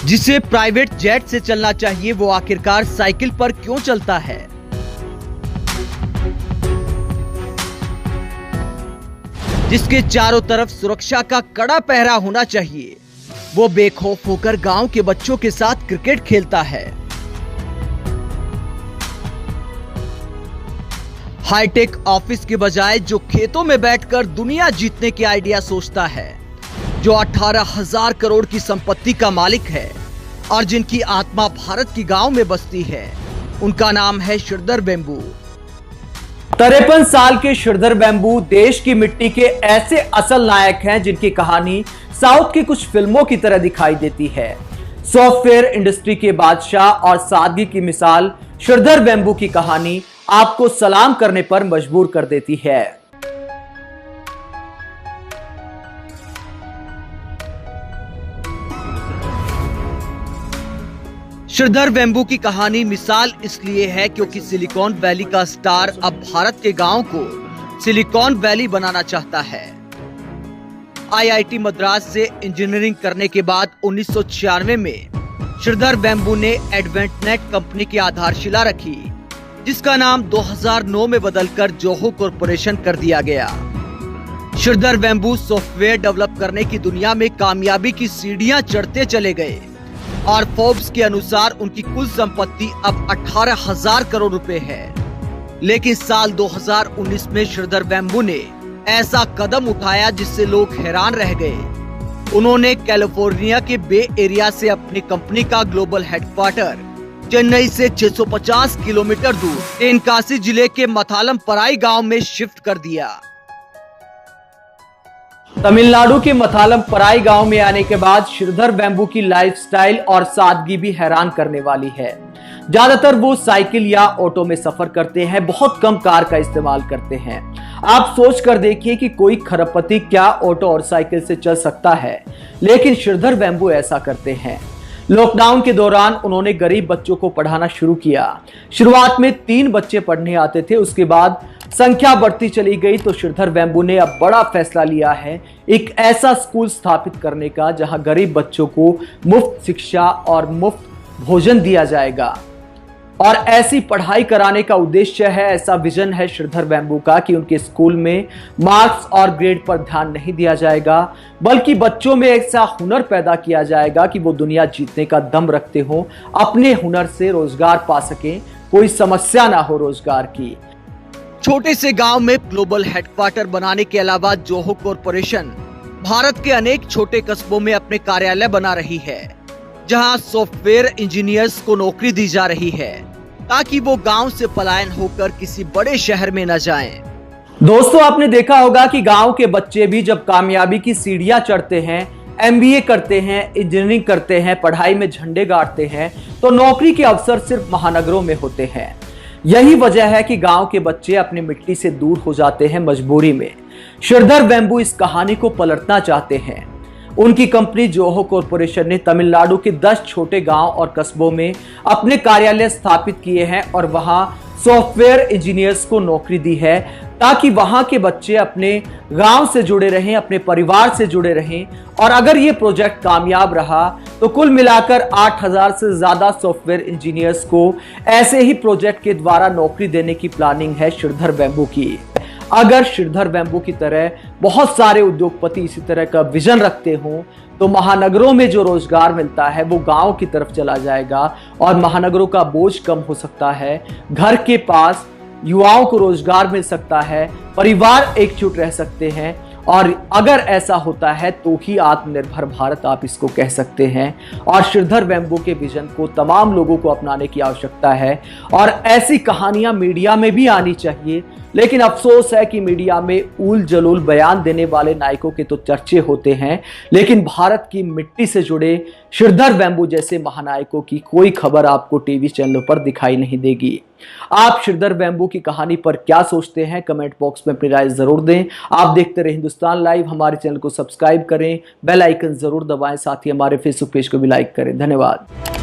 जिसे private jet से चलना चाहिए वो आखिरकार साइकिल पर क्यों चलता है। जिसके चारों तरफ सुरक्षा का कड़ा पहरा होना चाहिए वो बेखौफ होकर गांव के बच्चों के साथ क्रिकेट खेलता है। हाईटेक ऑफिस के बजाय जो खेतों में बैठकर दुनिया जीतने की आइडिया सोचता है, जो 18,000 करोड़ की संपत्ति का मालिक है और जिनकी आत्मा भारत की गांव में बसती है, उनका नाम है श्रीधर वेम्बू। 53 साल के श्रीधर वेम्बू देश की मिट्टी के ऐसे असल नायक हैं जिनकी कहानी साउथ की कुछ फिल्मों की तरह दिखाई देती है। सॉफ्टवेयर इंडस्ट्री के बादशाह और सादगी की मिसाल श्रीधर वेम्बू की कहानी आपको सलाम करने पर मजबूर कर देती है। श्रीधर वेम्बू की कहानी मिसाल इसलिए है क्योंकि सिलिकॉन वैली का स्टार अब भारत के गांव को सिलिकॉन वैली बनाना चाहता है। आईआईटी मद्रास से इंजीनियरिंग करने के बाद 1996 में श्रीधर वेम्बू ने एडवेंटनेट कंपनी की आधारशिला रखी, जिसका नाम 2009 में बदलकर जोहो कॉरपोरेशन कर दिया गया। श्रीधर वेम्बू सॉफ्टवेयर डेवलप करने की दुनिया में कामयाबी की सीढ़ियां चढ़ते चले गए और फोर्ब्स के अनुसार उनकी कुल संपत्ति अब 18,000 करोड़ रुपए है। लेकिन साल 2019 में श्रीधर वेम्बू ने ऐसा कदम उठाया जिससे लोग हैरान रह गए। उन्होंने कैलिफोर्निया के बे एरिया से अपनी कंपनी का ग्लोबल हेडक्वार्टर चेन्नई से 650 किलोमीटर दूर तेनकासी जिले के मथालम पराई गांव में शिफ्ट कर दिया। तमिलनाडु के मथालम पराई गांव में आने के बाद श्रीधर वेम्बू की लाइफस्टाइल और सादगी भी हैरान करने वाली है। ज्यादातर वो साइकिल या ऑटो में सफर करते हैं, बहुत कम कार का इस्तेमाल करते हैं। आप सोच कर देखिए कि कोई खरबपति क्या ऑटो और साइकिल से चल सकता है, लेकिन श्रीधर वेम्बू ऐसा करते हैं। लॉकडाउन के दौरान उन्होंने गरीब बच्चों को पढ़ाना शुरू किया। शुरुआत में 3 बच्चे पढ़ने आते थे, उसके बाद संख्या बढ़ती चली गई तो श्रीधर वेम्बू ने अब बड़ा फैसला लिया है एक ऐसा स्कूल स्थापित करने का जहां गरीब बच्चों को मुफ्त शिक्षा और मुफ्त भोजन दिया जाएगा। और ऐसी पढ़ाई कराने का उद्देश्य है, ऐसा विजन है श्रीधर वेम्बू का कि उनके स्कूल में मार्क्स और ग्रेड पर ध्यान नहीं दिया जाएगा, बल्कि बच्चों में ऐसा हुनर पैदा किया जाएगा कि वो दुनिया जीतने का दम रखते हो, अपने हुनर से रोजगार पा सके, कोई समस्या ना हो रोजगार की। छोटे से गांव में ग्लोबल हेडक्वार्टर बनाने के अलावा जोहो कॉरपोरेशन भारत के अनेक छोटे कस्बों में अपने कार्यालय बना रही है, जहां सॉफ्टवेयर इंजीनियर्स को नौकरी दी जा रही है ताकि वो गांव से पलायन होकर किसी बड़े शहर में न जाएं। दोस्तों, आपने देखा होगा कि गांव के बच्चे भी जब कामयाबी की सीढ़ियां चढ़ते हैं, एमबीए करते हैं, इंजीनियरिंग करते हैं, पढ़ाई में झंडे गाड़ते हैं, तो नौकरी के अवसर सिर्फ महानगरों में होते हैं। यही वजह है कि गांव के बच्चे अपनी मिट्टी से दूर हो जाते हैं मजबूरी में। श्रीधर वेम्बू इस कहानी को पलटना चाहते हैं। उनकी कंपनी जोहो कॉरपोरेशन ने तमिलनाडु के 10 छोटे गांव और कस्बों में अपने कार्यालय स्थापित किए हैं और वहां सॉफ्टवेयर इंजीनियर्स को नौकरी दी है ताकि वहां के बच्चे अपने गांव से जुड़े रहें, अपने परिवार से जुड़े रहें। और अगर ये प्रोजेक्ट कामयाब रहा तो कुल मिलाकर 8,000 से ज्यादा सॉफ्टवेयर इंजीनियर्स को ऐसे ही प्रोजेक्ट के द्वारा नौकरी देने की प्लानिंग है श्रीधर वेम्बू की। अगर श्रीधर वेम्बू की तरह बहुत सारे उद्योगपति इसी तरह का विजन रखते हों तो महानगरों में जो रोजगार मिलता है वो गांव की तरफ चला जाएगा और महानगरों का बोझ कम हो सकता है, घर के पास युवाओं को रोजगार मिल सकता है, परिवार एकजुट रह सकते हैं। और अगर ऐसा होता है तो ही आत्मनिर्भर भारत आप इसको कह सकते हैं। और श्रीधर वेम्बू के विजन को तमाम लोगों को अपनाने की आवश्यकता है और ऐसी कहानियां मीडिया में भी आनी चाहिए। लेकिन अफसोस है कि मीडिया में ऊल जलूल बयान देने वाले नायकों के तो चर्चे होते हैं, लेकिन भारत की मिट्टी से जुड़े श्रीधर वेम्बू जैसे महानायकों की कोई खबर आपको टीवी चैनलों पर दिखाई नहीं देगी। आप श्रीधर वेम्बू की कहानी पर क्या सोचते हैं, कमेंट बॉक्स में अपनी राय जरूर दें। आप देखते रहे हिंदुस्तान लाइव, हमारे चैनल को सब्सक्राइब करें, बेल आइकन जरूर दबाएं, साथ ही हमारे फेसबुक पेज को भी लाइक करें। धन्यवाद।